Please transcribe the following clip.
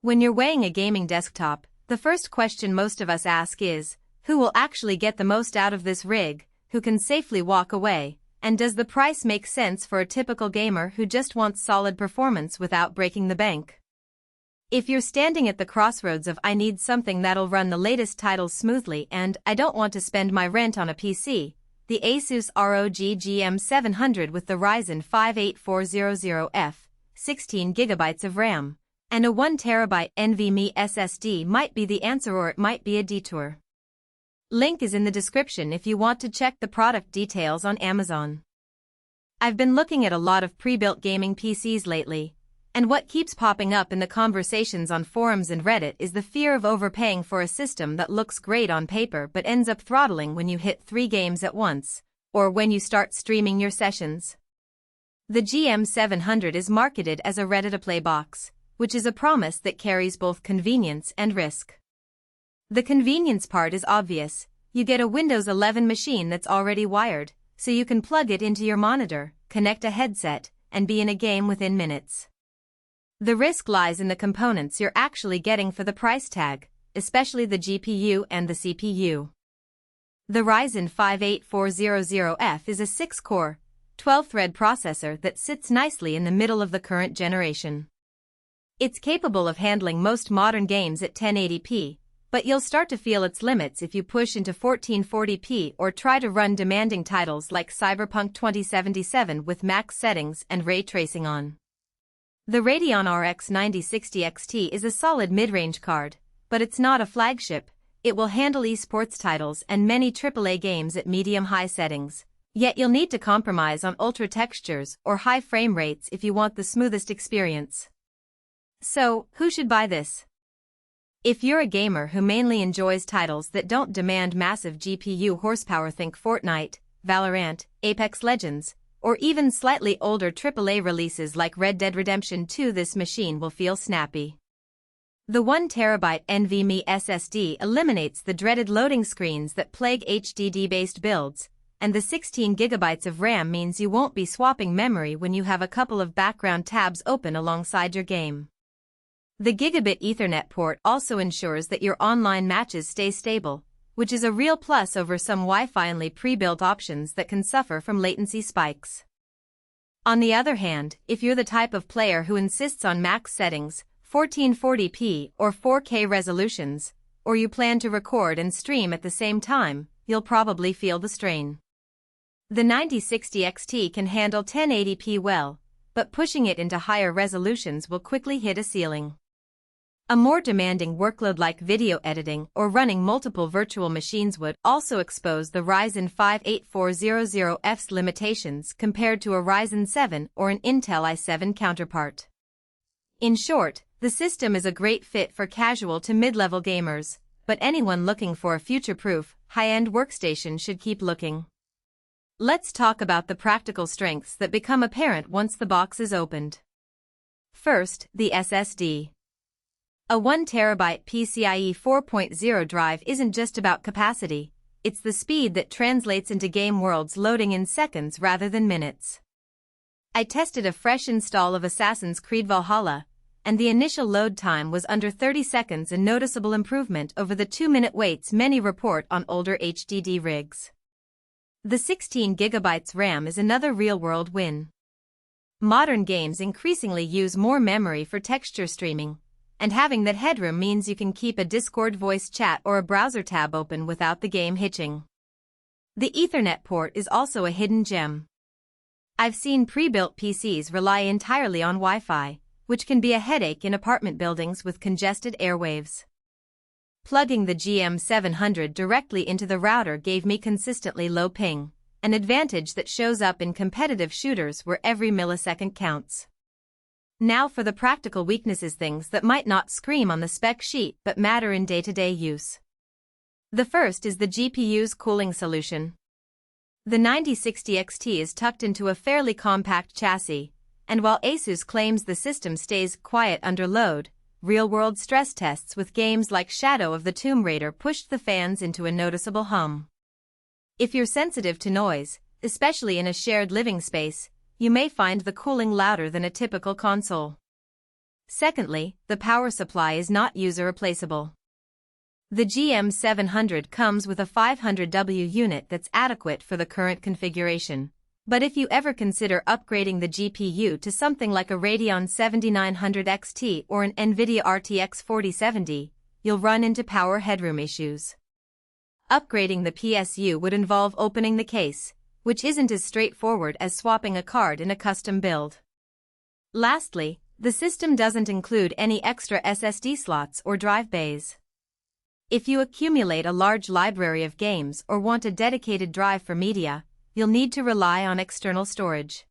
When you're weighing a gaming desktop, the first question most of us ask is, who will actually get the most out of this rig, who can safely walk away, and does the price make sense for a typical gamer who just wants solid performance without breaking the bank? If you're standing at the crossroads of I need something that'll run the latest titles smoothly and I don't want to spend my rent on a PC, the Asus ROG GM700 with the Ryzen 5 8400F, 16GB of RAM, and a 1TB NVMe SSD might be the answer, or it might be a detour. Link is in the description if you want to check the product details on Amazon. I've been looking at a lot of pre-built gaming PCs lately, and what keeps popping up in the conversations on forums and Reddit is the fear of overpaying for a system that looks great on paper but ends up throttling when you hit 3 games at once, or when you start streaming your sessions. The GM700 is marketed as a ready-to-play box, which is a promise that carries both convenience and risk. The convenience part is obvious. You get a Windows 11 machine that's already wired, so you can plug it into your monitor, connect a headset, and be in a game within minutes. The risk lies in the components you're actually getting for the price tag, especially the GPU and the CPU. The Ryzen 5 8400F is a 6-core, 12-thread processor that sits nicely in the middle of the current generation. It's capable of handling most modern games at 1080p, but you'll start to feel its limits if you push into 1440p or try to run demanding titles like Cyberpunk 2077 with max settings and ray tracing on. The Radeon RX 9060 XT is a solid mid-range card, but it's not a flagship. It will handle esports titles and many AAA games at medium-high settings, yet you'll need to compromise on ultra textures or high frame rates if you want the smoothest experience. So, who should buy this? If you're a gamer who mainly enjoys titles that don't demand massive GPU horsepower, think Fortnite, Valorant, Apex Legends, or even slightly older AAA releases like Red Dead Redemption 2, this machine will feel snappy. The 1TB NVMe SSD eliminates the dreaded loading screens that plague HDD-based builds, and the 16GB of RAM means you won't be swapping memory when you have a couple of background tabs open alongside your game. The Gigabit Ethernet port also ensures that your online matches stay stable, which is a real plus over some Wi-Fi-only pre-built options that can suffer from latency spikes. On the other hand, if you're the type of player who insists on max settings, 1440p or 4K resolutions, or you plan to record and stream at the same time, you'll probably feel the strain. The 9060 XT can handle 1080p well, but pushing it into higher resolutions will quickly hit a ceiling. A more demanding workload like video editing or running multiple virtual machines would also expose the Ryzen 5 8400F's limitations compared to a Ryzen 7 or an Intel i7 counterpart. In short, the system is a great fit for casual to mid-level gamers, but anyone looking for a future-proof, high-end workstation should keep looking. Let's talk about the practical strengths that become apparent once the box is opened. First, the SSD. A 1TB PCIe 4.0 drive isn't just about capacity, it's the speed that translates into game worlds loading in seconds rather than minutes. I tested a fresh install of Assassin's Creed Valhalla, and the initial load time was under 30 seconds, a noticeable improvement over the 2-minute waits many report on older HDD rigs. The 16GB RAM is another real-world win. Modern games increasingly use more memory for texture streaming, and having that headroom means you can keep a Discord voice chat or a browser tab open without the game hitching. The Ethernet port is also a hidden gem. I've seen pre-built PCs rely entirely on Wi-Fi, which can be a headache in apartment buildings with congested airwaves. Plugging the GM700 directly into the router gave me consistently low ping, an advantage that shows up in competitive shooters where every millisecond counts. Now for the practical weaknesses, things that might not scream on the spec sheet but matter in day-to-day use. The first is the GPU's cooling solution. The 9060 XT is tucked into a fairly compact chassis, and while Asus claims the system stays quiet under load, real-world stress tests with games like Shadow of the Tomb Raider pushed the fans into a noticeable hum. If you're sensitive to noise, especially in a shared living space, you may find the cooling louder than a typical console. Secondly, the power supply is not user replaceable. The GM700 comes with a 500W unit that's adequate for the current configuration. But if you ever consider upgrading the GPU to something like a Radeon 7900 XT or an NVIDIA RTX 4070, you'll run into power headroom issues. Upgrading the PSU would involve opening the case, which isn't as straightforward as swapping a card in a custom build. Lastly, the system doesn't include any extra SSD slots or drive bays. If you accumulate a large library of games or want a dedicated drive for media, you'll need to rely on external storage.